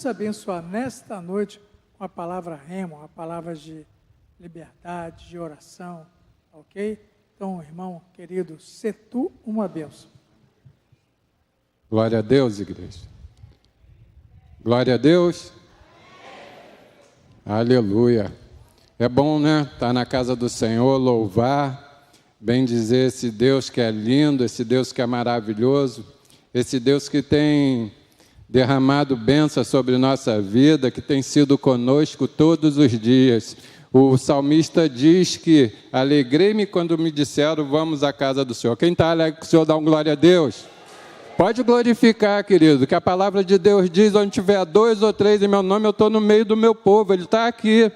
abençoar nesta noite com a palavra rema, uma palavra de liberdade, de oração, ok? Então, irmão querido, sê tu uma bênção. Glória a Deus, igreja. Glória a Deus. Aleluia. É bom, né? Estar na casa do Senhor, louvar, bem dizer esse Deus que é lindo, esse Deus que é maravilhoso, esse Deus que tem derramado bênção sobre nossa vida, que tem sido conosco todos os dias. O salmista diz que alegrei-me quando me disseram, vamos à casa do Senhor. Quem está alegre com o Senhor, dá um glória a Deus. Pode glorificar, querido, que a palavra de Deus diz, onde tiver 2 ou 3 em meu nome, eu estou no meio do meu povo, Ele está aqui.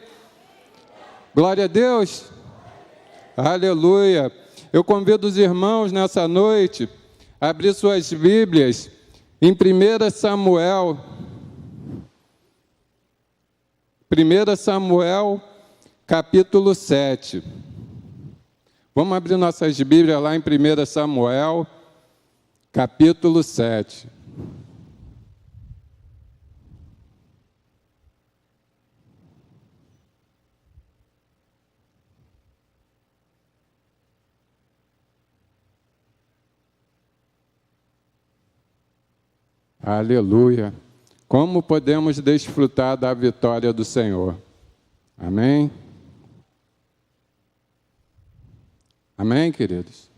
Glória a Deus. Aleluia. Eu convido os irmãos nessa noite a abrir suas Bíblias em 1 Samuel, capítulo 7. Vamos abrir nossas Bíblias lá em 1 Samuel, capítulo 7. Aleluia. Como podemos desfrutar da vitória do Senhor? Amém? Amém, queridos?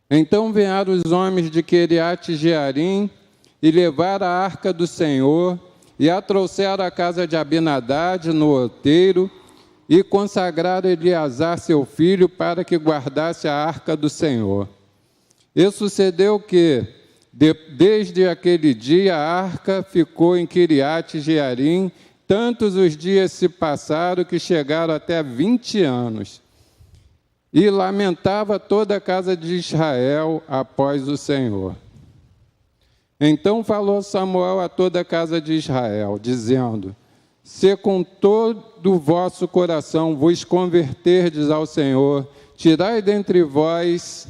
Então vieram os homens de Quiriate-Jearim e levaram a arca do Senhor e a trouxeram à casa de Abinadad no outeiro e consagraram Eleazar seu filho para que guardasse a arca do Senhor. E sucedeu que, desde aquele dia, a arca ficou em Quiriate-Jearim, tantos os dias se passaram que chegaram até 20 anos. E lamentava toda a casa de Israel após o Senhor. Então falou Samuel a toda a casa de Israel, dizendo: se com todo o vosso coração vos converterdes ao Senhor, tirai dentre vós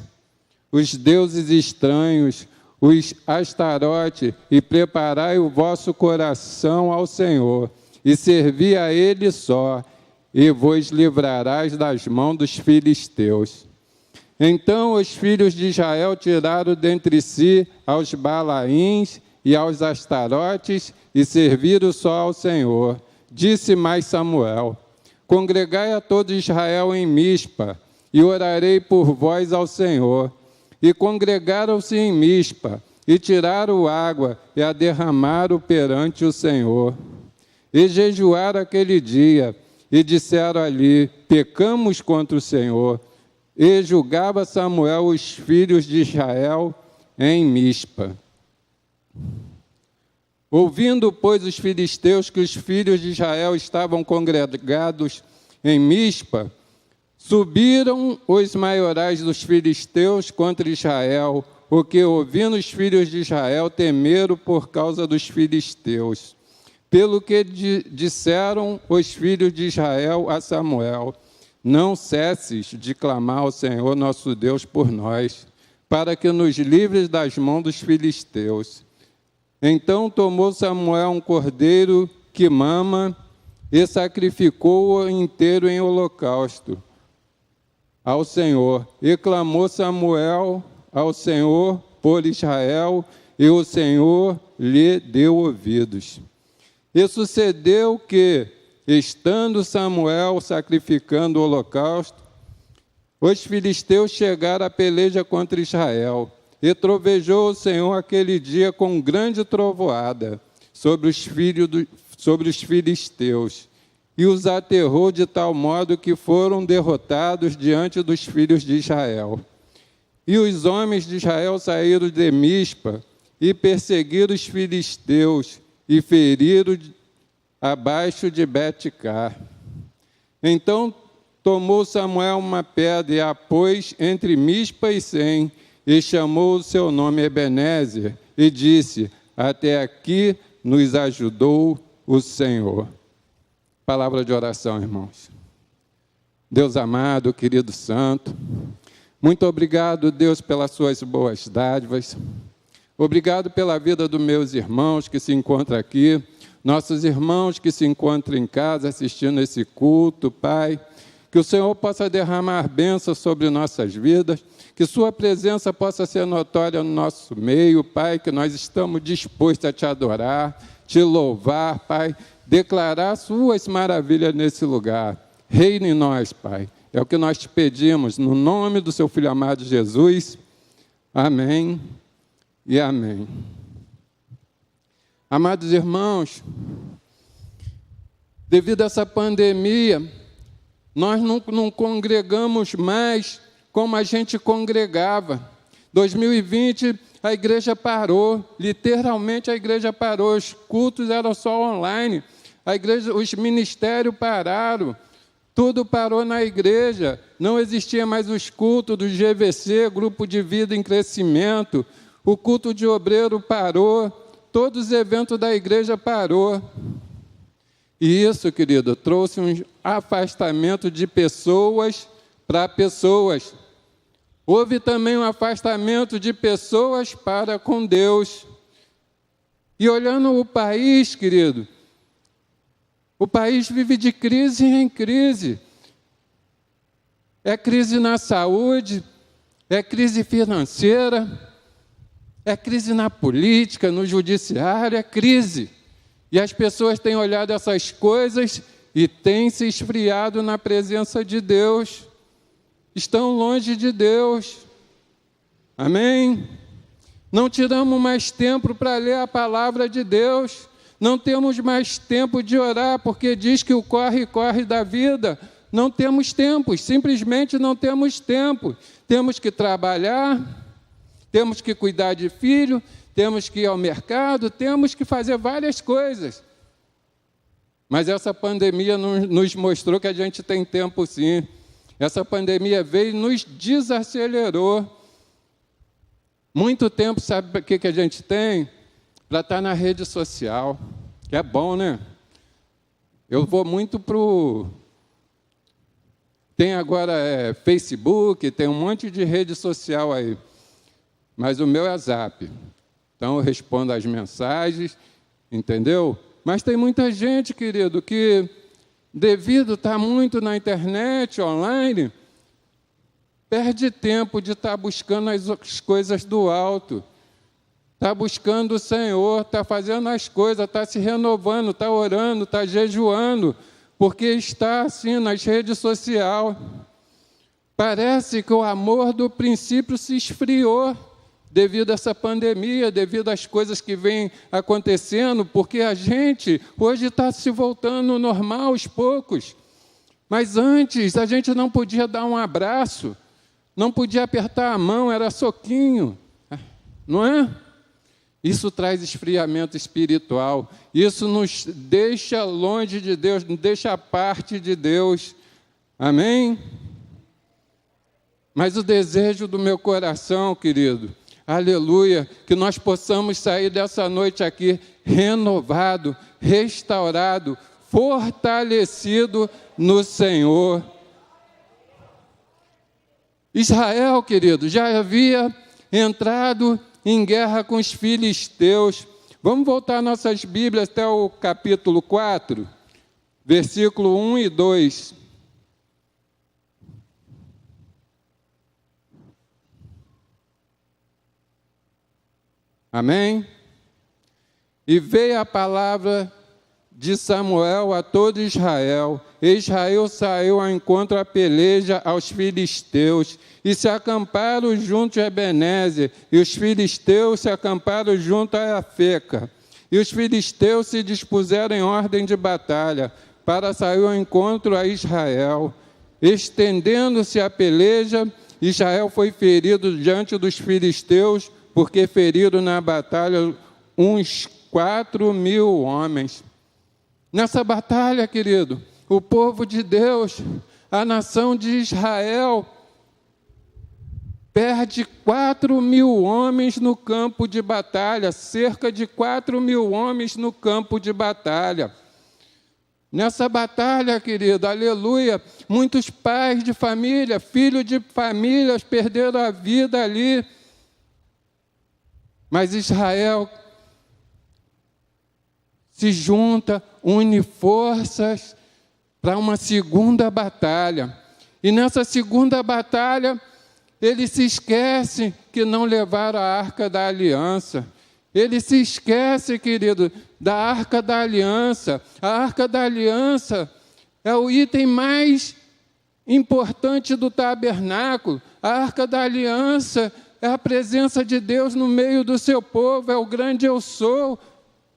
os deuses estranhos, os Astarote, e preparai o vosso coração ao Senhor, e servi a Ele só, e vos livrarás das mãos dos filisteus. Então os filhos de Israel tiraram dentre si aos Balaíns e aos Astarotes, e serviram só ao Senhor. Disse mais Samuel: congregai a todo Israel em Mispa, e orarei por vós ao Senhor. E congregaram-se em Mispa, e tiraram água, e a derramaram perante o Senhor. E jejuaram aquele dia, e disseram ali: pecamos contra o Senhor. E julgava Samuel os filhos de Israel em Mispa. Ouvindo, pois, os filisteus que os filhos de Israel estavam congregados em Mispa, subiram os maiorais dos filisteus contra Israel, o que, ouvindo os filhos de Israel, temeram por causa dos filisteus. Pelo que disseram os filhos de Israel a Samuel: não cesses de clamar ao Senhor nosso Deus por nós, para que nos livres das mãos dos filisteus. Então tomou Samuel um cordeiro que mama e sacrificou-o inteiro em holocausto ao Senhor. E clamou Samuel ao Senhor por Israel, e o Senhor lhe deu ouvidos. E sucedeu que, estando Samuel sacrificando o holocausto, os filisteus chegaram à peleja contra Israel, e trovejou o Senhor aquele dia com grande trovoada sobre os filisteus, e os aterrou de tal modo que foram derrotados diante dos filhos de Israel. E os homens de Israel saíram de Mispa e perseguiram os filisteus e feriram abaixo de Bet-car. Então tomou Samuel uma pedra e a pôs entre Mispa e Sem, e chamou o seu nome Ebenezer, e disse: até aqui nos ajudou o Senhor. Palavra de oração, irmãos. Deus amado, querido santo, muito obrigado, Deus, pelas suas boas dádivas. Obrigado pela vida dos meus irmãos que se encontram aqui, nossos irmãos que se encontram em casa assistindo esse culto, Pai. Que o Senhor possa derramar bênçãos sobre nossas vidas, que sua presença possa ser notória no nosso meio, Pai, que nós estamos dispostos a te adorar, te louvar, Pai, declarar suas maravilhas nesse lugar. Reine em nós, Pai. É o que nós te pedimos, no nome do seu Filho amado Jesus. Amém e amém. Amados irmãos, devido a essa pandemia, nós não congregamos mais como a gente congregava. 2020, a igreja parou, literalmente a igreja parou, os cultos eram só online, os ministérios pararam, tudo parou na igreja, não existia mais os cultos do GVC, Grupo de Vida em Crescimento, o culto de obreiro parou, todos os eventos da igreja parou. E isso, querido, trouxe um afastamento de pessoas para pessoas. Houve também um afastamento de pessoas para com Deus. E olhando o país, querido, o país vive de crise em crise. É crise na saúde, é crise financeira, é crise na política, no judiciário, é crise. E as pessoas têm olhado essas coisas e têm se esfriado na presença de Deus. Estão longe de Deus. Amém? Não tiramos mais tempo para ler a palavra de Deus. Não temos mais tempo de orar, porque diz que o corre da vida. Não temos tempo, simplesmente não temos tempo. Temos que trabalhar, temos que cuidar de filho, temos que ir ao mercado, temos que fazer várias coisas. Mas essa pandemia nos mostrou que a gente tem tempo sim. Essa pandemia veio e nos desacelerou. Muito tempo, sabe o que a gente tem? Para estar na rede social. Que é bom, né? Eu vou muito Tem agora Facebook, tem um monte de rede social aí. Mas o meu é Zap. Então, eu respondo as mensagens, entendeu? Mas tem muita gente, querido, que, devido a estar muito na internet, online, perde tempo de estar buscando as coisas do alto, está buscando o Senhor, está fazendo as coisas, está se renovando, está orando, está jejuando, porque está assim nas redes sociais. Parece que o amor do princípio se esfriou, devido a essa pandemia, devido às coisas que vêm acontecendo, porque a gente hoje está se voltando normal aos poucos. Mas antes a gente não podia dar um abraço, não podia apertar a mão, era soquinho, não é? Isso traz esfriamento espiritual, isso nos deixa longe de Deus, nos deixa à parte de Deus. Amém? Mas o desejo do meu coração, querido, aleluia, que nós possamos sair dessa noite aqui renovado, restaurado, fortalecido no Senhor. Israel, querido, já havia entrado em guerra com os filisteus. Vamos voltar nossas Bíblias até o capítulo 4, versículo 1 e 2. Amém? E veio a palavra de Samuel a todo Israel. Israel saiu ao encontro à peleja aos filisteus, e se acamparam junto a Ebenezer, e os filisteus se acamparam junto a Afeca. E os filisteus se dispuseram em ordem de batalha, para sair ao encontro a Israel. Estendendo-se a peleja, Israel foi ferido diante dos filisteus, porque feriram na batalha uns 4.000 homens. Nessa batalha, querido, o povo de Deus, a nação de Israel, perde 4.000 homens no campo de batalha, cerca de 4.000 homens no campo de batalha. Nessa batalha, querido, aleluia, muitos pais de família, filhos de famílias perderam a vida ali. Mas Israel se junta, une forças para uma segunda batalha. E nessa segunda batalha, eles se esquecem que não levaram a Arca da Aliança. Eles se esquecem, querido, da Arca da Aliança. A Arca da Aliança é o item mais importante do tabernáculo. A Arca da Aliança é a presença de Deus no meio do seu povo, é o grande eu sou,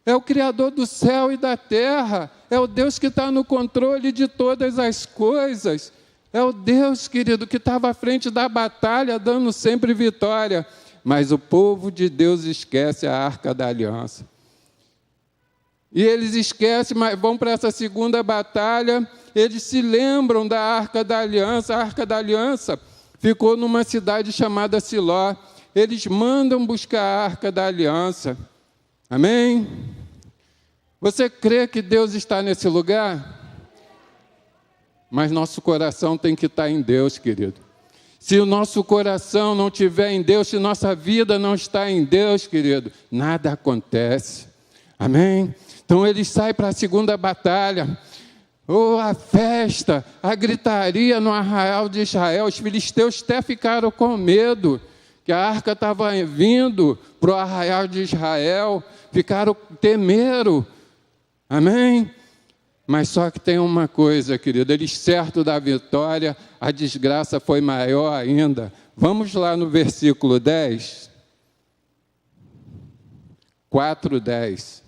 é o Criador do céu e da terra, é o Deus que está no controle de todas as coisas, é o Deus, querido, que estava à frente da batalha, dando sempre vitória. Mas o povo de Deus esquece a Arca da Aliança. E eles esquecem, mas vão para essa segunda batalha, eles se lembram da Arca da Aliança. A Arca da Aliança ficou numa cidade chamada Siló. Eles mandam buscar a Arca da Aliança. Amém? Você crê que Deus está nesse lugar? Mas nosso coração tem que estar em Deus, querido. Se o nosso coração não estiver em Deus, se nossa vida não está em Deus, querido, nada acontece. Amém? Então eles saem para a segunda batalha. A festa, a gritaria no arraial de Israel. Os filisteus até ficaram com medo, que a arca estava vindo para o arraial de Israel. Temeram. Amém? Mas só que tem uma coisa, querido, eles certo da vitória, a desgraça foi maior ainda. Vamos lá no versículo 10. 4:10.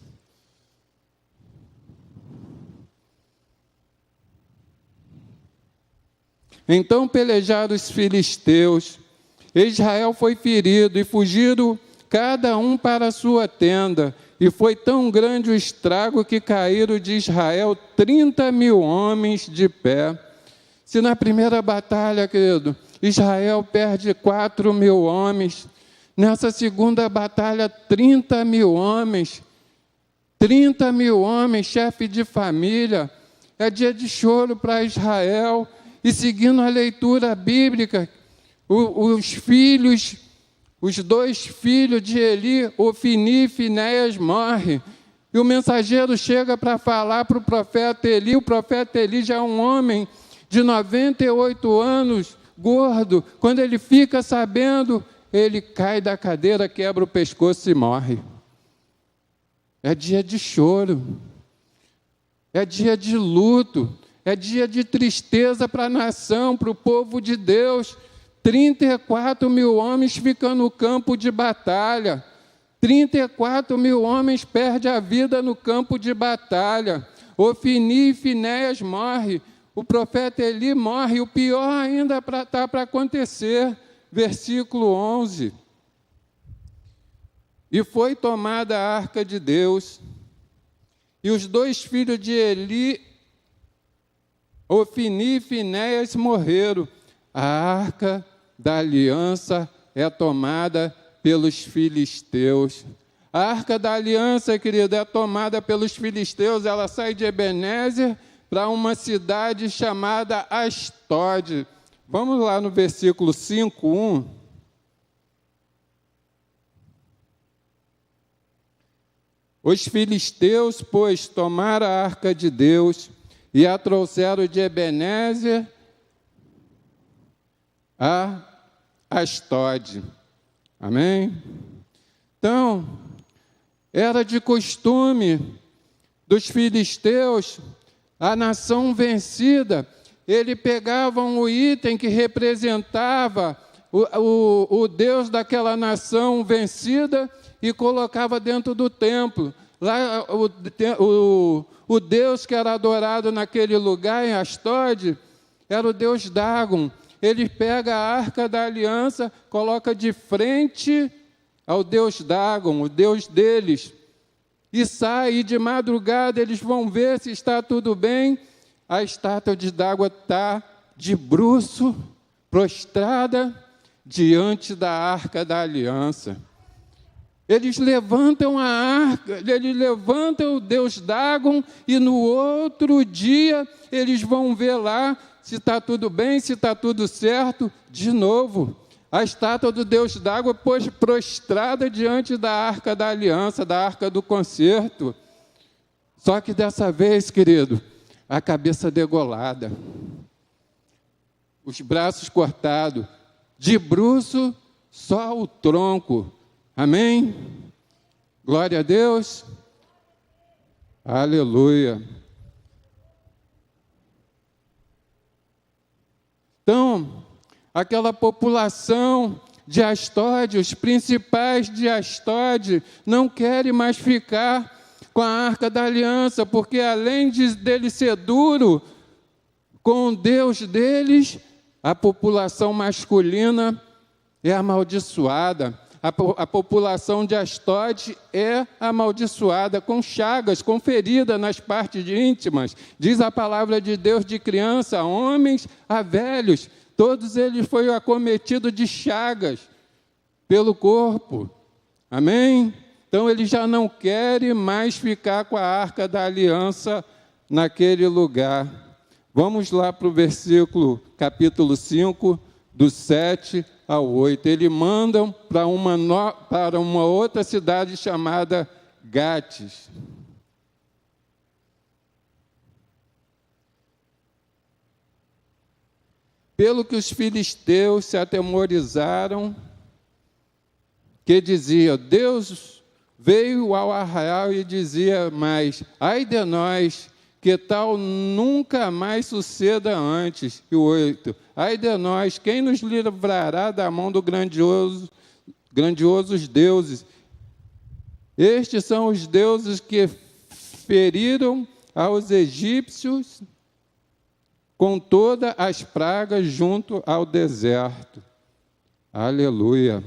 Então pelejaram os filisteus, Israel foi ferido e fugiram cada um para a sua tenda. E foi tão grande o estrago que caíram de Israel 30.000 homens de pé. Se na primeira batalha, querido, Israel perde 4.000 homens, nessa segunda batalha 30.000 homens. 30.000 homens, chefe de família. É dia de choro para Israel. E seguindo a leitura bíblica, os dois filhos de Eli, Ofni e Finéias, morrem. E o mensageiro chega para falar para o profeta Eli. O profeta Eli já é um homem de 98 anos, gordo. Quando ele fica sabendo, ele cai da cadeira, quebra o pescoço e morre. É dia de choro. É dia de luto. É dia de tristeza para a nação, para o povo de Deus. 34.000 homens ficam no campo de batalha. 34.000 homens perdem a vida no campo de batalha. Ofni e Finéias morrem. O profeta Eli morre. O pior ainda está para acontecer. Versículo 11. E foi tomada a arca de Deus. E os dois filhos de Eli, Ofni e Finéias, morreram. A arca da aliança é tomada pelos filisteus. A arca da aliança, querido, é tomada pelos filisteus. Ela sai de Ebenezer para uma cidade chamada Asdod. Vamos lá no versículo 5:1. Os filisteus, pois, tomaram a arca de Deus e a trouxeram de Ebenezer a Asdod. Amém? Então, era de costume dos filisteus, a nação vencida, eles pegavam o item que representava o Deus daquela nação vencida e colocava dentro do templo. Lá, o Deus que era adorado naquele lugar, em Asdod, era o Deus Dagon. Ele pega a arca da aliança, coloca de frente ao Deus Dagon, o Deus deles, e sai, e de madrugada eles vão ver se está tudo bem. A estátua de Dagon está de bruço, prostrada, diante da arca da aliança. Eles levantam a arca, eles levantam o Deus Dagon, e no outro dia eles vão ver lá se está tudo bem, se está tudo certo. De novo, a estátua do Deus d'água prostrada diante da arca da aliança, da arca do concerto. Só que dessa vez, querido, a cabeça degolada, os braços cortados, de bruço só o tronco. Amém? Glória a Deus. Aleluia. Então, aquela população de Asdod, os principais de Asdod, não querem mais ficar com a arca da aliança, porque além dele ser duro com o Deus deles, a população masculina é amaldiçoada. A população de Asdod é amaldiçoada, com chagas, com ferida nas partes íntimas. Diz a palavra de Deus, de criança, a homens a velhos, todos eles foram acometidos de chagas pelo corpo. Amém? Então, eles já não querem mais ficar com a arca da aliança naquele lugar. Vamos lá para o versículo, capítulo 5, do 7 ao 8. Eles mandam para uma outra cidade chamada Gates. Pelo que os filisteus se atemorizaram, que dizia, Deus veio ao arraial e dizia mais, ai de nós, que tal nunca mais suceda antes. E o 8, ai de nós, quem nos livrará da mão do grandiosos deuses? Estes são os deuses que feriram aos egípcios com todas as pragas junto ao deserto. Aleluia.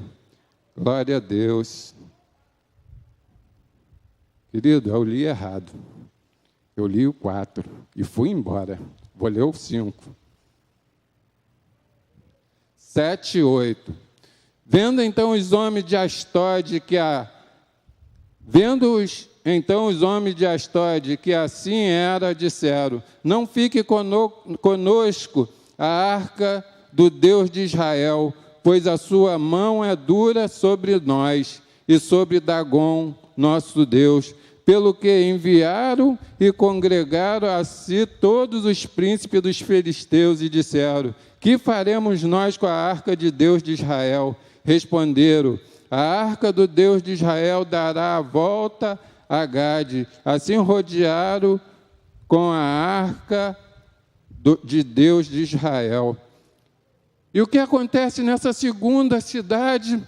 Glória a Deus. Querido, eu li errado. Eu li o 4 e fui embora. Vou ler o 5. 7 e 8. Vendo então os homens de Asdod que assim era, disseram, não fique conosco a arca do Deus de Israel, pois a sua mão é dura sobre nós e sobre Dagom, nosso Deus, pelo que enviaram e congregaram a si todos os príncipes dos filisteus e disseram, que faremos nós com a arca de Deus de Israel? Responderam, a arca do Deus de Israel dará a volta a Gade. Assim rodearam com a arca de Deus de Israel. E o que acontece nessa segunda cidade,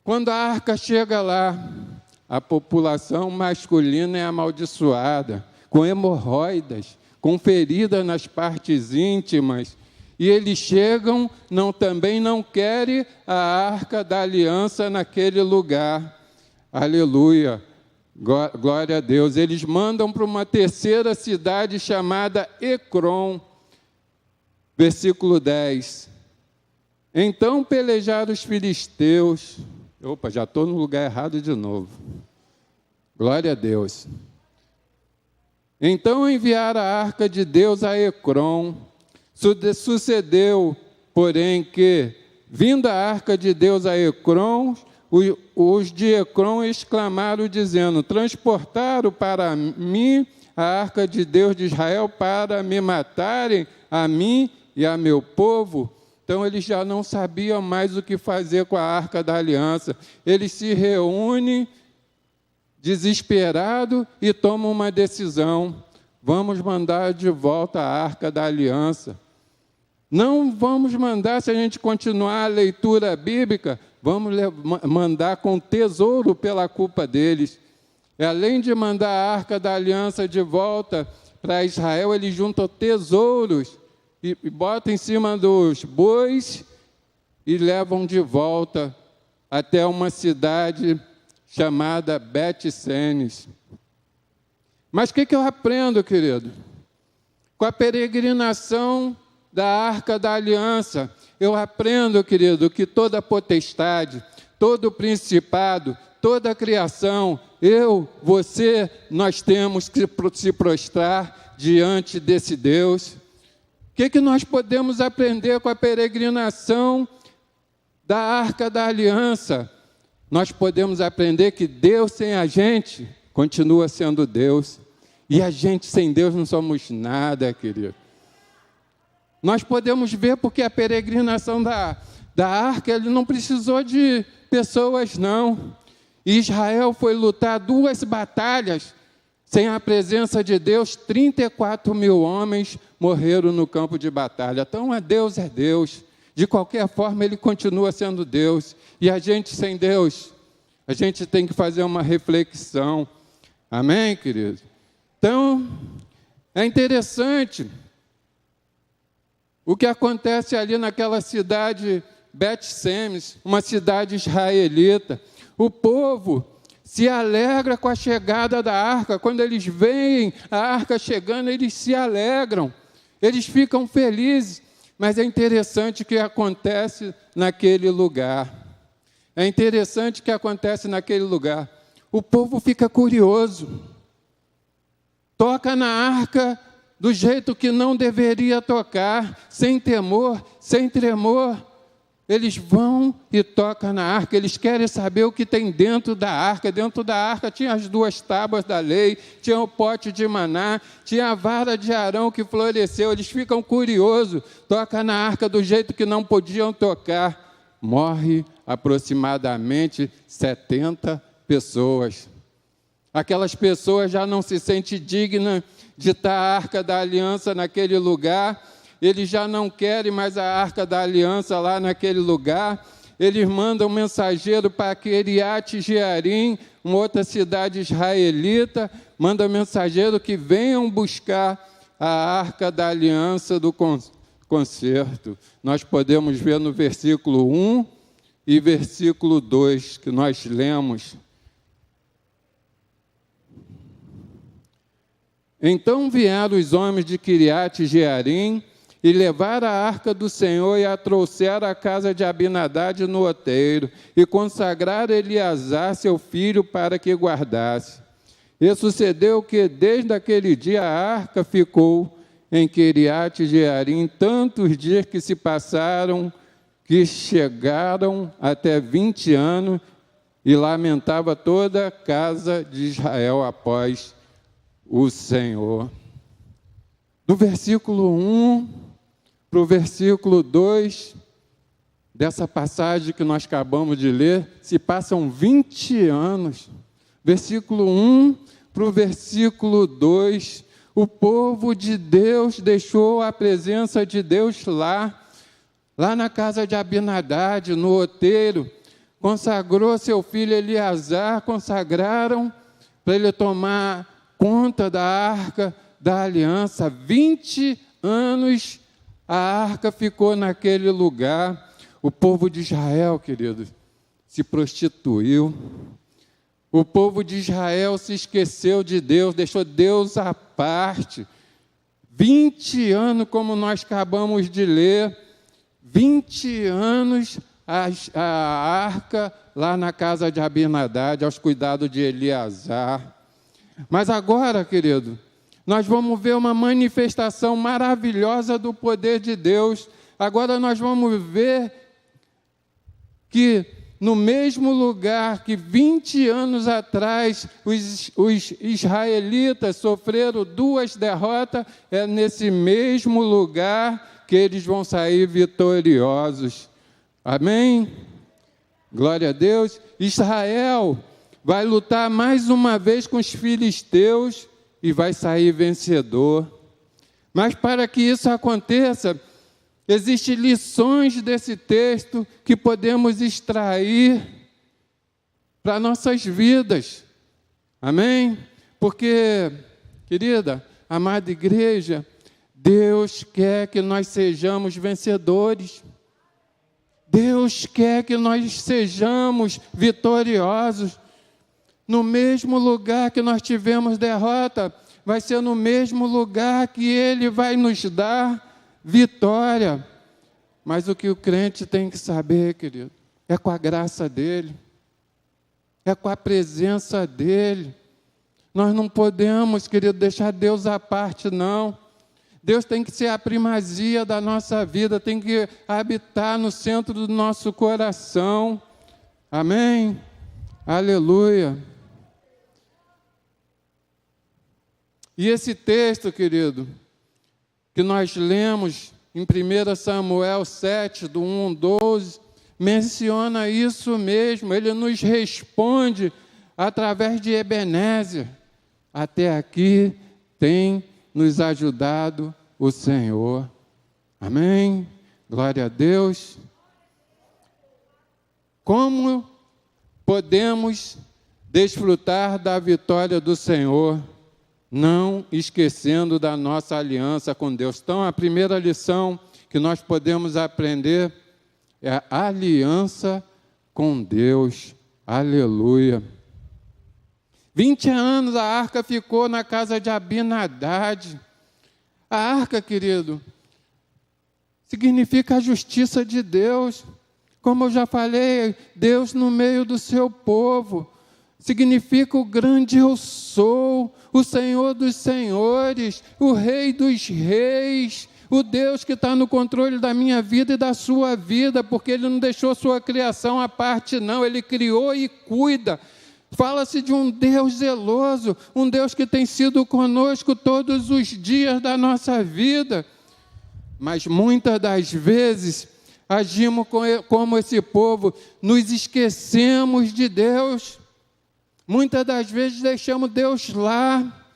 quando a arca chega lá? A população masculina é amaldiçoada, com hemorroidas, com feridas nas partes íntimas. E eles chegam, também não querem a arca da aliança naquele lugar. Aleluia. Glória a Deus. Eles mandam para uma terceira cidade chamada Ecrom. Versículo 10. Então pelejaram os filisteus. Opa, já estou no lugar errado de novo. Glória a Deus. Então enviaram a arca de Deus a Ecrom. Sucedeu, porém, que, vinda a arca de Deus a Ecrom, os de Ecrom exclamaram, dizendo, transportaram para mim a arca de Deus de Israel para me matarem, a mim e a meu povo. Então, eles já não sabiam mais o que fazer com a arca da aliança. Eles se reúnem, desesperados, e tomam uma decisão. Vamos mandar de volta a arca da aliança. Não vamos mandar, se a gente continuar a leitura bíblica, vamos mandar com tesouro pela culpa deles. E além de mandar a arca da aliança de volta para Israel, eles juntam tesouros e botam em cima dos bois e levam de volta até uma cidade chamada Bet-Semes. Mas o que eu aprendo, querido? Com a peregrinação da Arca da Aliança, eu aprendo, querido, que toda potestade, todo principado, toda a criação, você, nós temos que se prostrar diante desse Deus. O que nós podemos aprender com a peregrinação da Arca da Aliança, nós podemos aprender que Deus sem a gente continua sendo Deus. E a gente sem Deus não somos nada, querido. Nós podemos ver porque a peregrinação da arca, ele não precisou de pessoas, não. Israel foi lutar 2 batalhas sem a presença de Deus. 34 mil homens morreram no campo de batalha. Então, Deus é Deus. De qualquer forma, Ele continua sendo Deus. E a gente sem Deus, a gente tem que fazer uma reflexão. Amém, querido? Então, é interessante o que acontece ali naquela cidade Bet-Semes, uma cidade israelita. O povo se alegra com a chegada da arca. Quando eles veem a arca chegando, eles se alegram. Eles ficam felizes. Mas é interessante o que acontece naquele lugar. É interessante o que acontece naquele lugar. O povo fica curioso. Toca na arca do jeito que não deveria tocar, sem temor, sem tremor. Eles vão e tocam na arca, eles querem saber o que tem dentro da arca. Dentro da arca tinha as 2 tábuas da lei, tinha o pote de maná, tinha a vara de Arão que floresceu. Eles ficam curiosos, tocam na arca do jeito que não podiam tocar. Morre aproximadamente 70 pessoas. Aquelas pessoas já não se sentem dignas de estar a Arca da Aliança naquele lugar. Eles já não querem mais a Arca da Aliança lá naquele lugar. Eles mandam um mensageiro para Quiriate Jearim, uma outra cidade israelita, manda mensageiro que venham buscar a Arca da Aliança do concerto. Nós podemos ver no versículo 1 e versículo 2, que nós lemos. Então vieram os homens de Quiriate Jearim e levaram a arca do Senhor e a trouxeram à casa de Abinadad no outeiro e consagraram Eleazar, seu filho, para que guardasse. E sucedeu que desde aquele dia a arca ficou em Quiriate Jearim tantos dias que se passaram, que chegaram até 20 anos, e lamentava toda a casa de Israel após o Senhor. Do versículo 1 para o versículo 2 dessa passagem que nós acabamos de ler, se passam 20 anos. Versículo 1 para o versículo 2, o povo de Deus deixou a presença de Deus lá na casa de Abinadad, no outeiro, consagrou seu filho Eleazar, consagraram para ele tomar conta da Arca da Aliança. 20 anos a arca ficou naquele lugar. O povo de Israel, queridos, se prostituiu. O povo de Israel se esqueceu de Deus, deixou Deus à parte. 20 anos, como nós acabamos de ler, 20 anos a arca lá na casa de Abinadad, aos cuidados de Eleazar. Mas agora, querido, nós vamos ver uma manifestação maravilhosa do poder de Deus. Agora nós vamos ver que no mesmo lugar que 20 anos atrás os israelitas sofreram 2 derrotas, é nesse mesmo lugar que eles vão sair vitoriosos. Amém? Glória a Deus. Israel vai lutar mais uma vez com os filisteus e vai sair vencedor. Mas para que isso aconteça, existem lições desse texto que podemos extrair para nossas vidas. Amém? Porque, querida, amada igreja, Deus quer que nós sejamos vencedores. Deus quer que nós sejamos vitoriosos. No mesmo lugar que nós tivemos derrota, vai ser no mesmo lugar que Ele vai nos dar vitória. Mas o que o crente tem que saber, querido, é com a graça dEle, é com a presença dEle. Nós não podemos, querido, deixar Deus à parte, não. Deus tem que ser a primazia da nossa vida, tem que habitar no centro do nosso coração. Amém? Aleluia. E esse texto, querido, que nós lemos em 1 Samuel 7, do 1 ao 12, menciona isso mesmo. Ele nos responde através de Ebenezer. Até aqui tem nos ajudado o Senhor. Amém? Glória a Deus. Como podemos desfrutar da vitória do Senhor, não esquecendo da nossa aliança com Deus? Então, a primeira lição que nós podemos aprender é a aliança com Deus. Aleluia. 20 anos a arca ficou na casa de Abinadad. A arca, querido, significa a justiça de Deus. Como eu já falei, Deus no meio do seu povo. Significa o grande eu sou, o Senhor dos senhores, o Rei dos reis, o Deus que está no controle da minha vida e da sua vida, porque Ele não deixou sua criação à parte, não. Ele criou e cuida. Fala-se de um Deus zeloso, um Deus que tem sido conosco todos os dias da nossa vida. Mas muitas das vezes agimos como esse povo, nos esquecemos de Deus. Muitas das vezes deixamos Deus lá.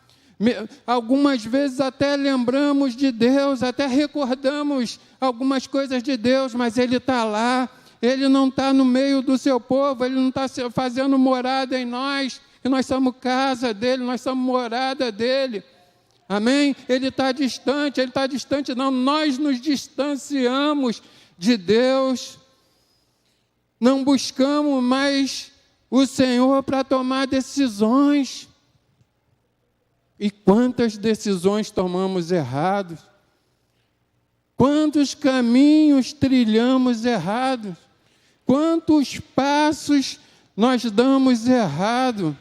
Algumas vezes até lembramos de Deus, até recordamos algumas coisas de Deus, mas Ele está lá. Ele não está no meio do seu povo, Ele não está fazendo morada em nós, que nós somos casa dEle, nós somos morada dEle. Amém? Ele está distante, não, nós nos distanciamos de Deus, não buscamos mais o Senhor para tomar decisões. E quantas decisões tomamos errados? Quantos caminhos trilhamos errados? Quantos passos nós damos errado?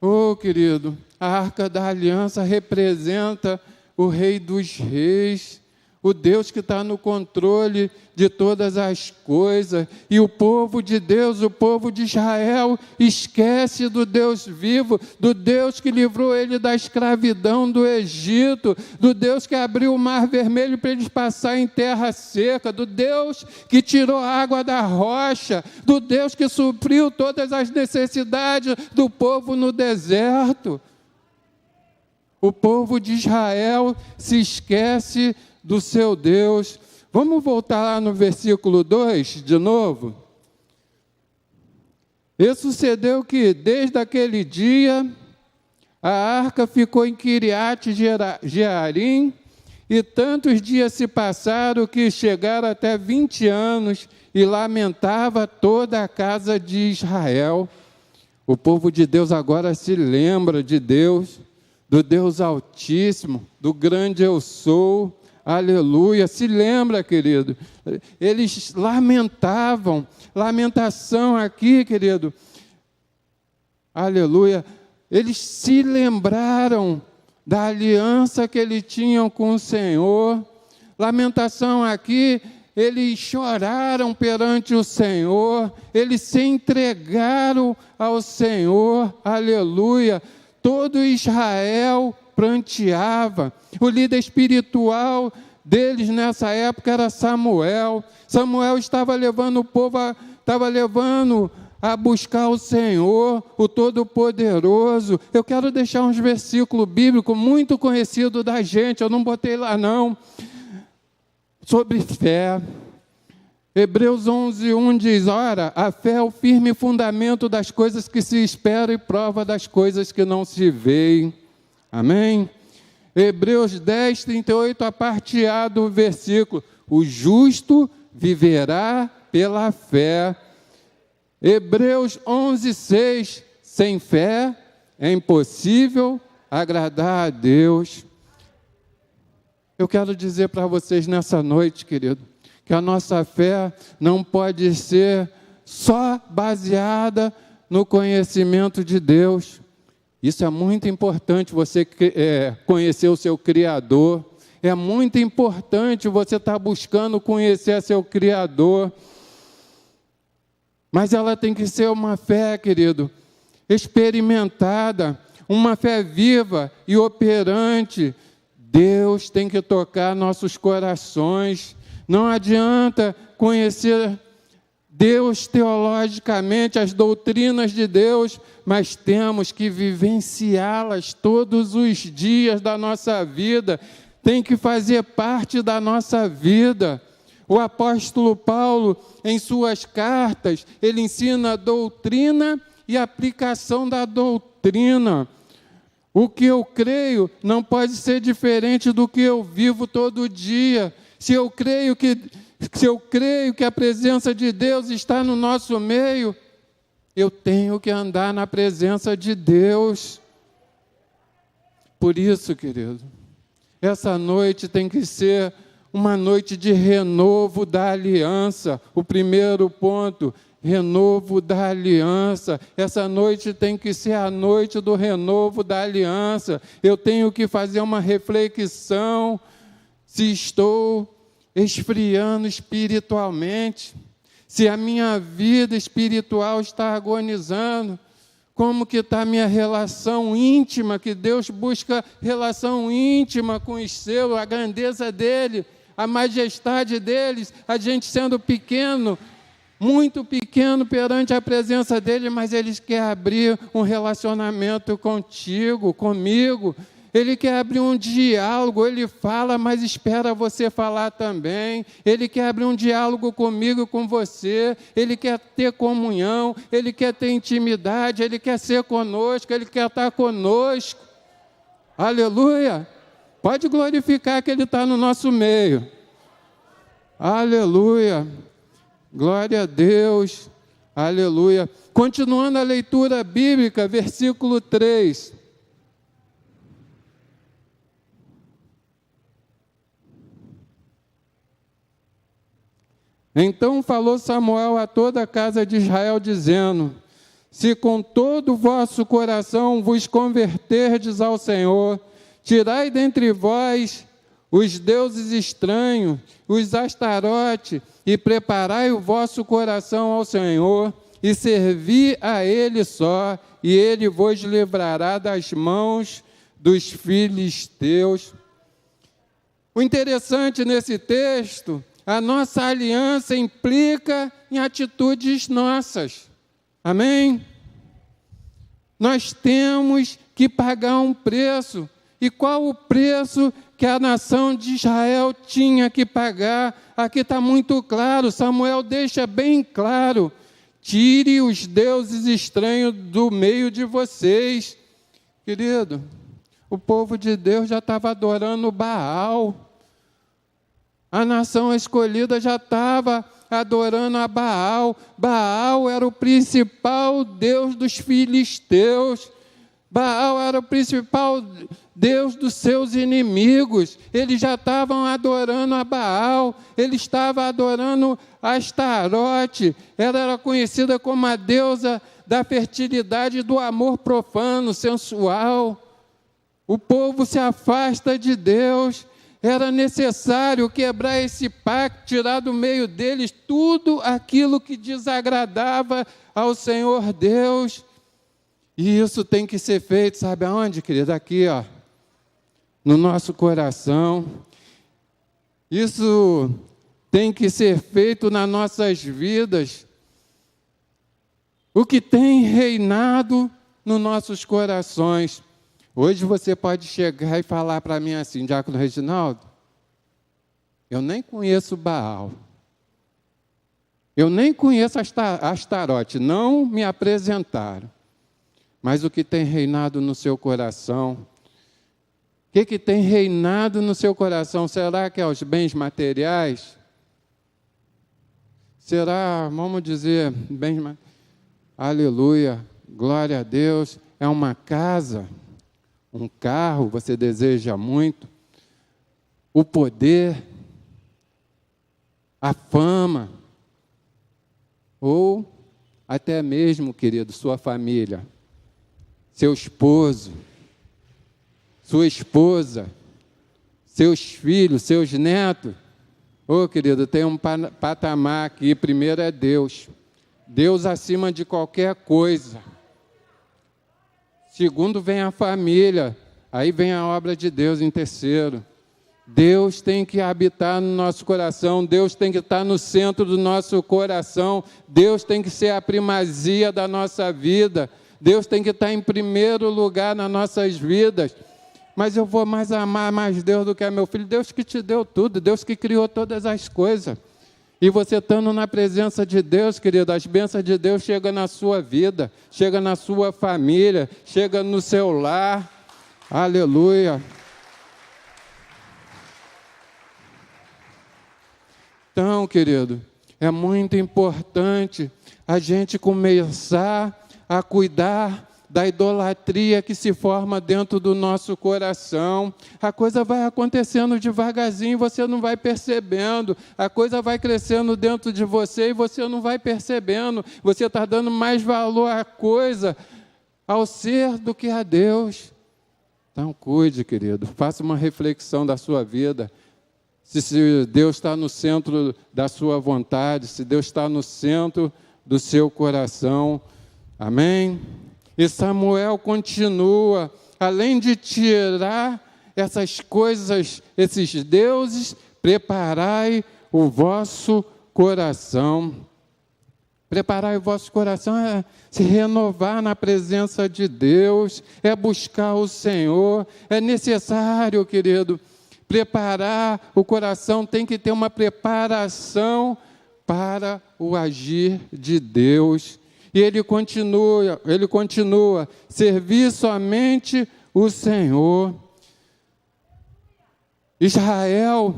Oh, querido, a Arca da Aliança representa o Rei dos Reis, o Deus que está no controle de todas as coisas. E o povo de Deus, o povo de Israel, esquece do Deus vivo, do Deus que livrou ele da escravidão do Egito, do Deus que abriu o mar vermelho para eles passar em terra seca, do Deus que tirou a água da rocha, do Deus que supriu todas as necessidades do povo no deserto. O povo de Israel se esquece do seu Deus. Vamos voltar lá no versículo 2 de novo. E sucedeu que desde aquele dia a arca ficou em Quiriate Jearim, e tantos dias se passaram que chegaram até 20 anos, e lamentava toda a casa de Israel. O povo de Deus agora se lembra de Deus, do Deus Altíssimo, do grande eu sou. Aleluia, se lembra, querido? Eles lamentavam, lamentação aqui, querido. Aleluia, eles se lembraram da aliança que eles tinham com o Senhor. Lamentação aqui, eles choraram perante o Senhor, eles se entregaram ao Senhor. Aleluia, todo Israel pranteava. O líder espiritual deles nessa época era Samuel. Samuel estava levando o povo, estava levando a buscar o Senhor, o Todo-Poderoso. Eu quero deixar uns versículos bíblicos muito conhecidos da gente, eu não botei lá não, sobre fé. Hebreus 11:1 diz: ora, a fé é o firme fundamento das coisas que se esperam e prova das coisas que não se veem. Amém? Hebreus 10:38, a parte A do versículo: o justo viverá pela fé. Hebreus 11:6, sem fé é impossível agradar a Deus. Eu quero dizer para vocês nessa noite, querido, que a nossa fé não pode ser só baseada no conhecimento de Deus. Isso é muito importante, você conhecer o seu Criador, É muito importante você estar buscando conhecer a seu Criador. Mas ela tem que ser uma fé, querido, experimentada, uma fé viva e operante. Deus tem que tocar nossos corações. Não adianta conhecer Deus teologicamente, as doutrinas de Deus, mas temos que vivenciá-las todos os dias da nossa vida. Tem que fazer parte da nossa vida. O apóstolo Paulo, em suas cartas, ele ensina a doutrina e a aplicação da doutrina. O que eu creio não pode ser diferente do que eu vivo todo dia. Se eu creio que a presença de Deus está no nosso meio, eu tenho que andar na presença de Deus. Por isso, querido, essa noite tem que ser uma noite de renovo da aliança. O primeiro ponto, renovo da aliança. Essa noite tem que ser a noite do renovo da aliança. Eu tenho que fazer uma reflexão se estou esfriando espiritualmente, se a minha vida espiritual está agonizando. Como que está a minha relação íntima, que Deus busca relação íntima com os seus, a grandeza dEle, a majestade deles, a gente sendo pequeno, muito pequeno perante a presença dEle, mas Ele quer abrir um relacionamento contigo, comigo. Ele quer abrir um diálogo, Ele fala, mas espera você falar também. Ele quer abrir um diálogo comigo, com você. Ele quer ter comunhão, Ele quer ter intimidade, Ele quer ser conosco, Ele quer estar conosco. Aleluia! Pode glorificar que Ele está no nosso meio. Aleluia! Glória a Deus! Aleluia! Continuando a leitura bíblica, versículo 3. Então falou Samuel a toda a casa de Israel, dizendo: se com todo o vosso coração vos converterdes ao Senhor, tirai dentre vós os deuses estranhos, os Astarote, e preparai o vosso coração ao Senhor, e servi a Ele só, e Ele vos livrará das mãos dos filisteus. O interessante nesse texto, a nossa aliança implica em atitudes nossas. Amém? Nós temos que pagar um preço. E qual o preço que a nação de Israel tinha que pagar? Aqui está muito claro, Samuel deixa bem claro: tire os deuses estranhos do meio de vocês. Querido, o povo de Deus já estava adorando Baal. A nação escolhida já estava adorando a Baal. Baal era o principal deus dos filisteus. Baal era o principal deus dos seus inimigos. Eles já estavam adorando a Baal. Eles estavam adorando Astarote. Ela era conhecida como a deusa da fertilidade e do amor profano, sensual. O povo se afasta de Deus. Era necessário quebrar esse pacto, tirar do meio deles tudo aquilo que desagradava ao Senhor Deus. E isso tem que ser feito, sabe aonde, querido? Aqui, ó, no nosso coração. Isso tem que ser feito nas nossas vidas. O que tem reinado nos nossos corações. Hoje você pode chegar e falar para mim assim: Diácono Reginaldo, eu nem conheço Baal. Eu nem conheço Astarote, não me apresentaram. Mas o que tem reinado no seu coração? O que tem reinado no seu coração? Será que é os bens materiais? Será, vamos dizer, bens materiais? Aleluia, glória a Deus. É uma casa? Um carro você deseja muito? O poder? A fama? Ou até mesmo, querido, sua família? Seu esposo, sua esposa, seus filhos, seus netos. Querido, tem um patamar aqui. Primeiro é Deus. Deus acima de qualquer coisa. Segundo vem a família. Aí vem a obra de Deus em terceiro. Deus tem que habitar no nosso coração. Deus tem que estar no centro do nosso coração. Deus tem que ser a primazia da nossa vida. Deus tem que estar em primeiro lugar nas nossas vidas. Mas eu vou mais amar mais Deus do que a meu filho. Deus que te deu tudo, Deus que criou todas as coisas. E você estando na presença de Deus, querido, as bênçãos de Deus chegam na sua vida, chegam na sua família, chegam no seu lar. Aleluia. Então, querido, é muito importante a gente começar a cuidar da idolatria que se forma dentro do nosso coração. A coisa vai acontecendo devagarzinho, você não vai percebendo. A coisa vai crescendo dentro de você e você não vai percebendo. Você está dando mais valor à coisa, ao ser, do que a Deus. Então, cuide, querido. Faça uma reflexão da sua vida. Se Deus está no centro da sua vontade, se Deus está no centro do seu coração. Amém? E Samuel continua, além de tirar essas coisas, esses deuses, preparai o vosso coração. Preparai o vosso coração é se renovar na presença de Deus, é buscar o Senhor. É necessário, querido, preparar o coração, tem que ter uma preparação para o agir de Deus. E ele continua, servir somente o Senhor. Israel,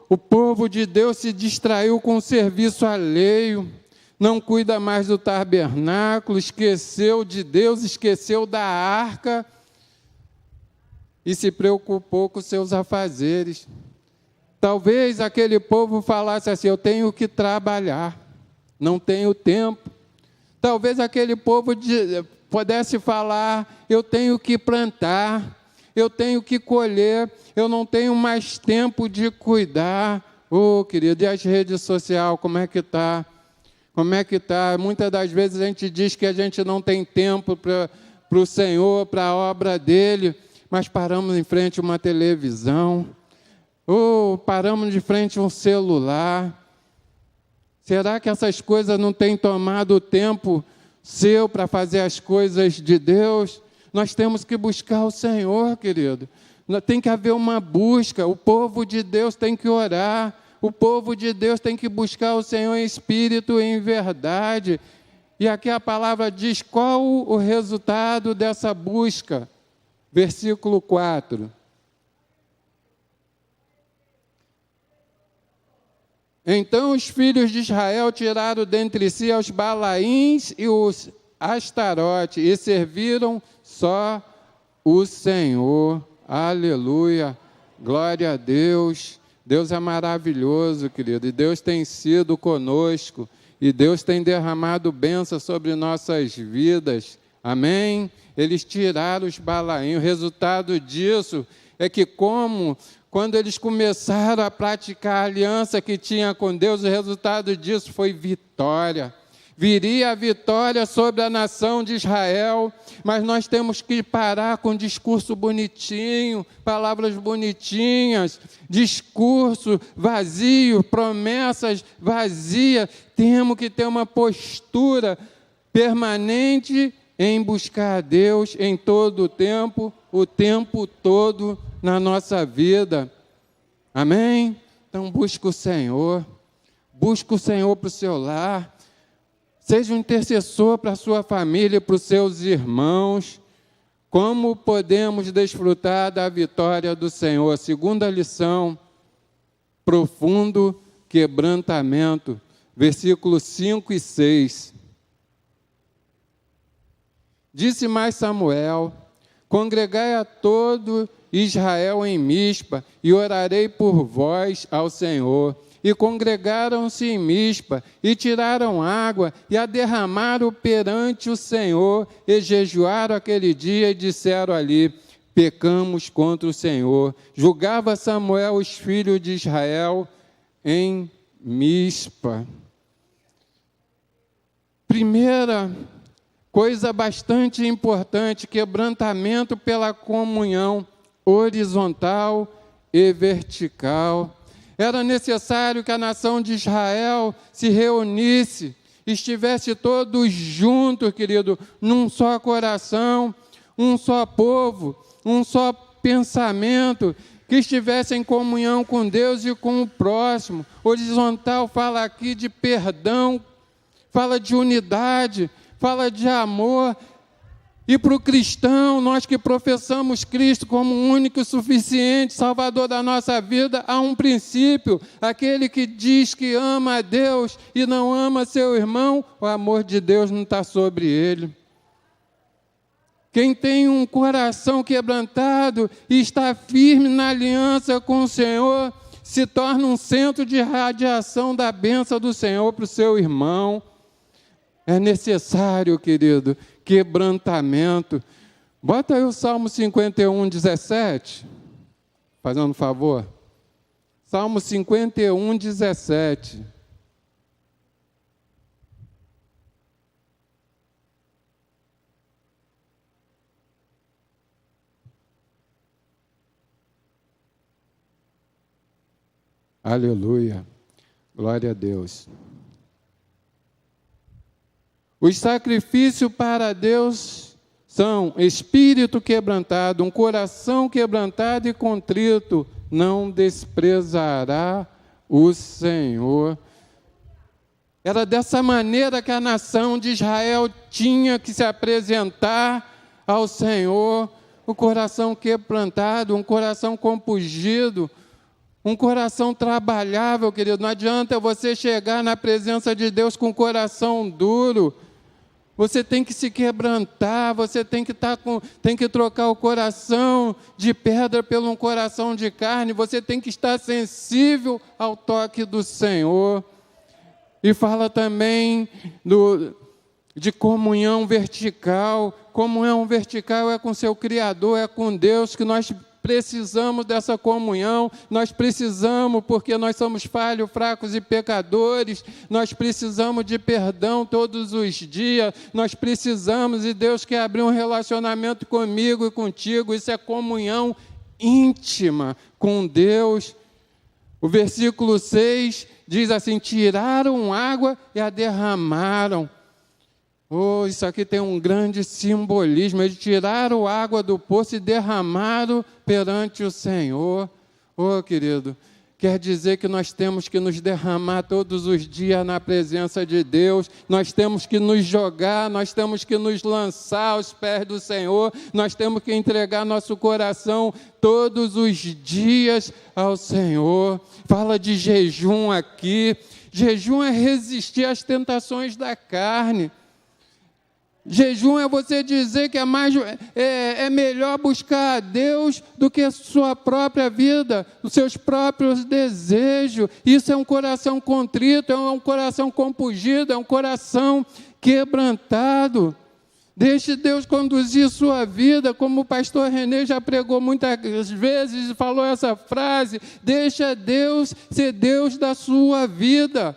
o povo de Deus se distraiu com o serviço alheio, não cuida mais do tabernáculo, esqueceu de Deus, esqueceu da arca e se preocupou com seus afazeres. Talvez aquele povo falasse assim: eu tenho que trabalhar, não tenho tempo. Talvez aquele povo pudesse falar: eu tenho que plantar, eu tenho que colher, eu não tenho mais tempo de cuidar. Querido, e as redes sociais, como é que está? Como é que está? Muitas das vezes a gente diz que a gente não tem tempo para o Senhor, para a obra dEle, mas paramos em frente a uma televisão, paramos de frente a um celular. Será que essas coisas não têm tomado o tempo seu para fazer as coisas de Deus? Nós temos que buscar o Senhor, querido. Tem que haver uma busca. O povo de Deus tem que orar. O povo de Deus tem que buscar o Senhor em espírito e em verdade. E aqui a palavra diz qual o resultado dessa busca. Versículo 4. Então os filhos de Israel tiraram dentre si os Balaíns e os Astarote e serviram só o Senhor. Aleluia, glória a Deus. Deus é maravilhoso, querido, e Deus tem sido conosco, e Deus tem derramado bênção sobre nossas vidas. Amém? Eles tiraram os Balaíns. O resultado disso é que quando eles começaram a praticar a aliança que tinha com Deus, o resultado disso foi vitória. Viria a vitória sobre a nação de Israel, mas nós temos que parar com discurso bonitinho, palavras bonitinhas, discurso vazio, promessas vazias. Temos que ter uma postura permanente em buscar a Deus em todo o tempo todo na nossa vida. Amém? Então busque o Senhor para o seu lar. Seja um intercessor para a sua família, para os seus irmãos. Como podemos desfrutar da vitória do Senhor? Segunda lição, profundo quebrantamento. Versículos 5 e 6. Disse mais Samuel: congregai a todo Israel em Mispa, e orarei por vós ao Senhor. E congregaram-se em Mispa, e tiraram água, e a derramaram perante o Senhor, e jejuaram aquele dia, e disseram ali: pecamos contra o Senhor. Julgava Samuel os filhos de Israel em Mispa. Primeira coisa bastante importante, quebrantamento pela comunhão horizontal e vertical. Era necessário que a nação de Israel se reunisse, estivesse todos juntos, querido, num só coração, um só povo, um só pensamento, que estivesse em comunhão com Deus e com o próximo. Horizontal fala aqui de perdão, fala de unidade, fala de amor. E para o cristão, nós que professamos Cristo como o único e suficiente Salvador da nossa vida, há um princípio: aquele que diz que ama a Deus e não ama seu irmão, o amor de Deus não está sobre ele. Quem tem um coração quebrantado e está firme na aliança com o Senhor, se torna um centro de radiação da bênção do Senhor para o seu irmão. É necessário, querido, quebrantamento. Bota aí o Salmo 51, 17, fazendo um favor. Salmo 51, 17. Aleluia, glória a Deus. Os sacrifícios para Deus são espírito quebrantado, um coração quebrantado e contrito, não desprezará o Senhor. Era dessa maneira que a nação de Israel tinha que se apresentar ao Senhor, o coração quebrantado, um coração compungido, um coração trabalhável, querido. Não adianta você chegar na presença de Deus com o coração duro. Você tem que se quebrantar, você tem que trocar o coração de pedra por um coração de carne, você tem que estar sensível ao toque do Senhor. E fala também de comunhão vertical. Comunhão vertical é com seu Criador, é com Deus, que nós precisamos dessa comunhão, nós precisamos, porque nós somos falhos, fracos e pecadores, nós precisamos de perdão todos os dias, nós precisamos, e Deus quer abrir um relacionamento comigo e contigo, isso é comunhão íntima com Deus. O versículo 6 diz assim: tiraram água e a derramaram. Oh, isso aqui tem um grande simbolismo. Eles tiraram água do poço e derramaram perante o Senhor. Oh, querido, quer dizer que nós temos que nos derramar todos os dias na presença de Deus, nós temos que nos jogar, nós temos que nos lançar aos pés do Senhor, nós temos que entregar nosso coração todos os dias ao Senhor. Fala de jejum aqui. Jejum é resistir às tentações da carne. Jejum é você dizer que é melhor buscar a Deus do que a sua própria vida, os seus próprios desejos. Isso é um coração contrito, é um coração compungido, é um coração quebrantado. Deixe Deus conduzir sua vida, como o pastor Renê já pregou muitas vezes e falou essa frase: deixa Deus ser Deus da sua vida.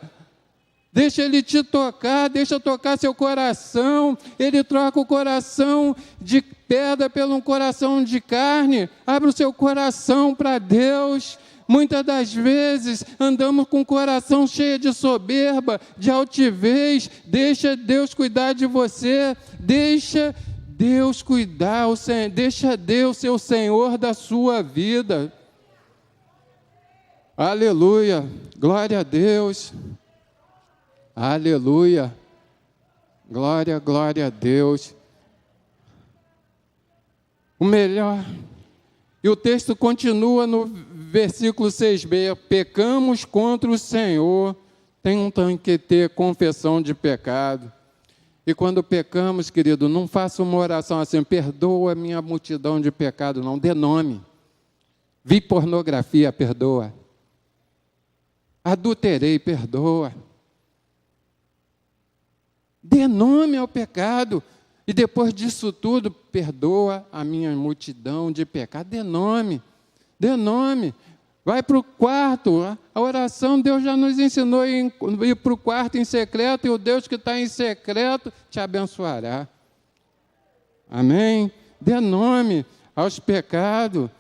Deixa Ele te tocar, deixa tocar seu coração. Ele troca o coração de pedra pelo um coração de carne. Abre o seu coração para Deus. Muitas das vezes andamos com o coração cheio de soberba, de altivez. Deixa Deus cuidar de você. Deixa Deus cuidar, deixa Deus ser o Senhor da sua vida. Aleluia, glória a Deus. Aleluia, glória, glória a Deus. O melhor, e o texto continua no versículo 6b, pecamos contra o Senhor, tem que ter confissão de pecado. E quando pecamos, querido, não faça uma oração assim: perdoa a minha multidão de pecado, não, dê nome. Vi pornografia, perdoa. Adulterei, perdoa. Dê nome ao pecado. E depois disso tudo, perdoa a minha multidão de pecados. Dê nome. Vai para o quarto. A oração, Deus já nos ensinou a ir para o quarto em secreto, e o Deus que está em secreto te abençoará. Amém? Dê nome aos pecados.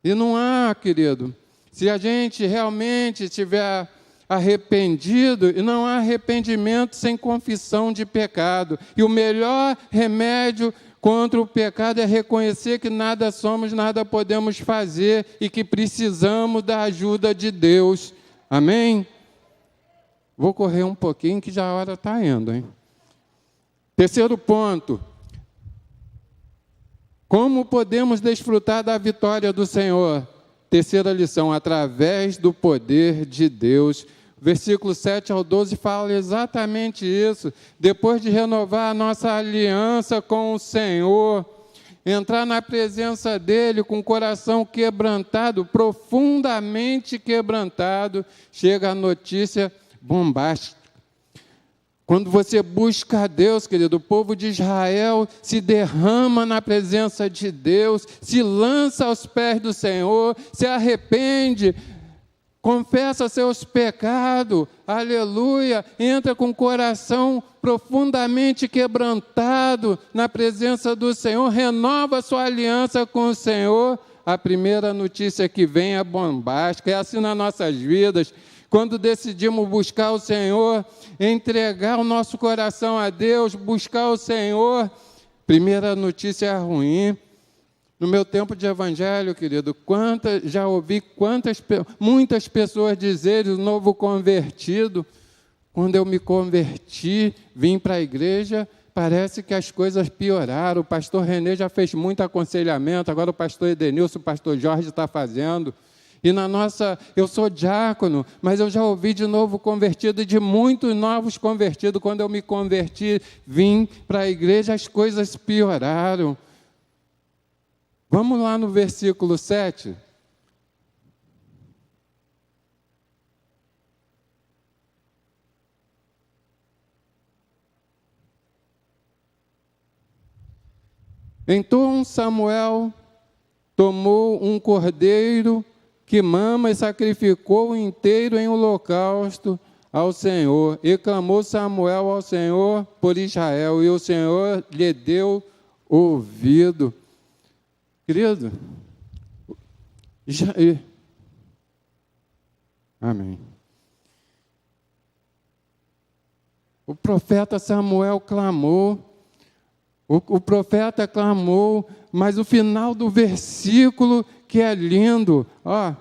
E não há, querido, se a gente realmente estiver arrependido, e não há arrependimento sem confissão de pecado. E o melhor remédio contra o pecado é reconhecer que nada somos, nada podemos fazer e que precisamos da ajuda de Deus. Amém? Vou correr um pouquinho que já a hora está indo, hein? Terceiro ponto. Como podemos desfrutar da vitória do Senhor? Terceira lição, através do poder de Deus. Versículo 7 ao 12 fala exatamente isso. Depois de renovar a nossa aliança com o Senhor, entrar na presença dEle com o coração quebrantado, profundamente quebrantado, chega a notícia bombástica. Quando você busca a Deus, querido, o povo de Israel se derrama na presença de Deus, se lança aos pés do Senhor, se arrepende, confessa seus pecados, aleluia, entra com o coração profundamente quebrantado na presença do Senhor, renova sua aliança com o Senhor. A primeira notícia que vem é bombástica, é assim nas nossas vidas. Quando decidimos buscar o Senhor, entregar o nosso coração a Deus, buscar o Senhor, primeira notícia é ruim. No meu tempo de evangelho, querido, já ouvi muitas pessoas dizerem, o novo convertido, quando eu me converti, vim para a igreja, parece que as coisas pioraram. O pastor Renê já fez muito aconselhamento, agora o pastor Edenilson, o pastor Jorge está fazendo. E eu sou diácono, mas eu já ouvi de novo convertido, de muitos novos convertidos. Quando eu me converti, vim para a igreja, as coisas pioraram. Vamos lá no versículo 7. Então Samuel tomou um cordeiro que mama e sacrificou inteiro em holocausto ao Senhor. E clamou Samuel ao Senhor por Israel, e o Senhor lhe deu ouvido. Querido, amém. O profeta Samuel clamou, o profeta clamou, mas o final do versículo que é lindo, ó.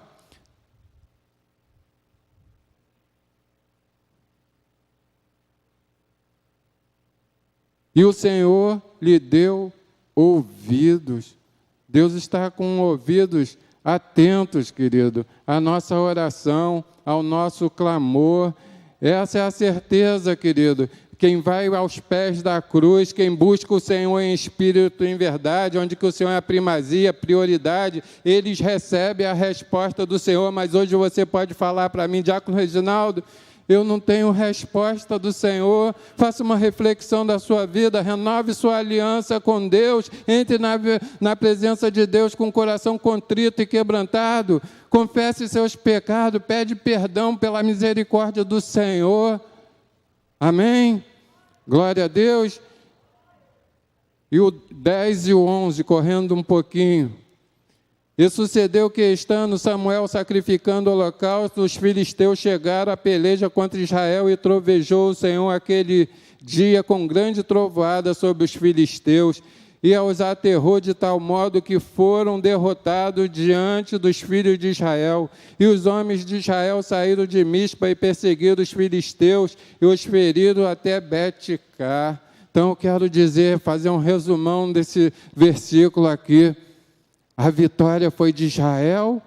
E o Senhor lhe deu ouvidos. Deus está com ouvidos atentos, querido, à nossa oração, ao nosso clamor. Essa é a certeza, querido. Quem vai aos pés da cruz, quem busca o Senhor em espírito e em verdade, onde que o Senhor é a primazia, a prioridade, eles recebem a resposta do Senhor. Mas hoje você pode falar para mim, diácono Reginaldo, eu não tenho resposta do Senhor. Faça uma reflexão da sua vida, renove sua aliança com Deus, entre na presença de Deus com o coração contrito e quebrantado, confesse seus pecados, pede perdão pela misericórdia do Senhor. Amém? Glória a Deus. E o 10 e o 11, correndo um pouquinho. E sucedeu que, estando Samuel sacrificando o holocausto, os filisteus chegaram à peleja contra Israel, e trovejou o Senhor aquele dia com grande trovoada sobre os filisteus, e os aterrou de tal modo que foram derrotados diante dos filhos de Israel. E os homens de Israel saíram de Mispa e perseguiram os filisteus e os feriram até Bet-car. Então eu quero fazer um resumão desse versículo aqui. A vitória foi de Israel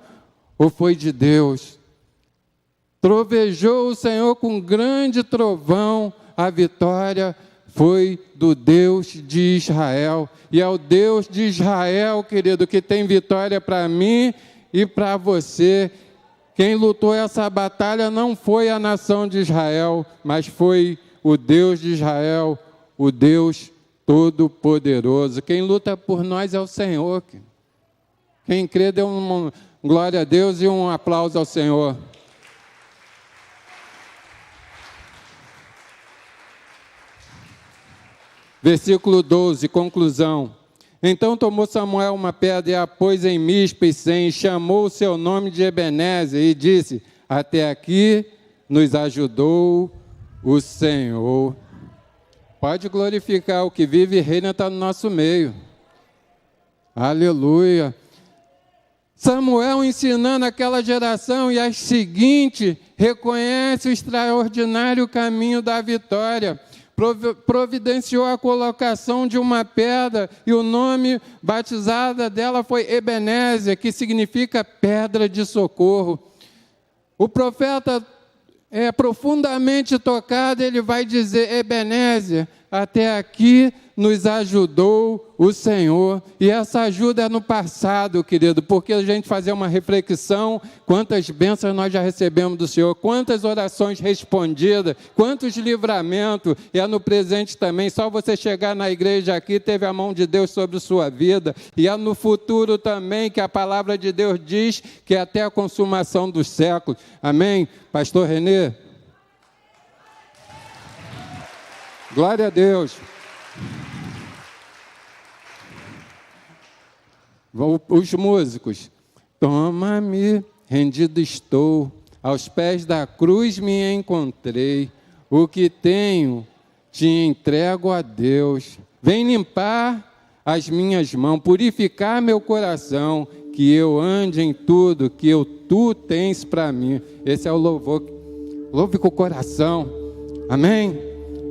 ou foi de Deus? Trovejou o Senhor com grande trovão, a vitória foi do Deus de Israel. E é o Deus de Israel, querido, que tem vitória para mim e para você. Quem lutou essa batalha não foi a nação de Israel, mas foi o Deus de Israel, o Deus Todo-Poderoso. Quem luta por nós é o Senhor. Quem crê, dê uma glória a Deus e um aplauso ao Senhor. Versículo 12, conclusão. Então tomou Samuel uma pedra e a pôs em Mispa e Sem, e chamou o seu nome de Ebenezer, e disse: até aqui nos ajudou o Senhor. Pode glorificar, o que vive e reina está no nosso meio. Aleluia. Samuel ensinando aquela geração, e a seguinte reconhece o extraordinário caminho da vitória. Providenciou a colocação de uma pedra, e o nome batizada dela foi Ebenezer, que significa pedra de socorro. O profeta é profundamente tocado, ele vai dizer: Ebenezer, até aqui nos ajudou o Senhor. E essa ajuda é no passado, querido, porque a gente fazer uma reflexão, quantas bênçãos nós já recebemos do Senhor, quantas orações respondidas, quantos livramentos, e é no presente também. Só você chegar na igreja aqui, teve a mão de Deus sobre sua vida, e é no futuro também, que a palavra de Deus diz que é até a consumação dos séculos. Amém? Pastor Renê? Glória a Deus. Os músicos: toma-me, rendido estou, aos pés da cruz me encontrei, o que tenho te entrego a Deus. Vem limpar as minhas mãos, purificar meu coração, que eu ande em tudo que tu tens para mim. Esse é o louvor. Louve com o coração. Amém?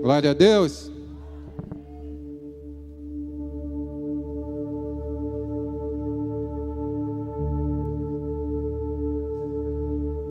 Glória a Deus.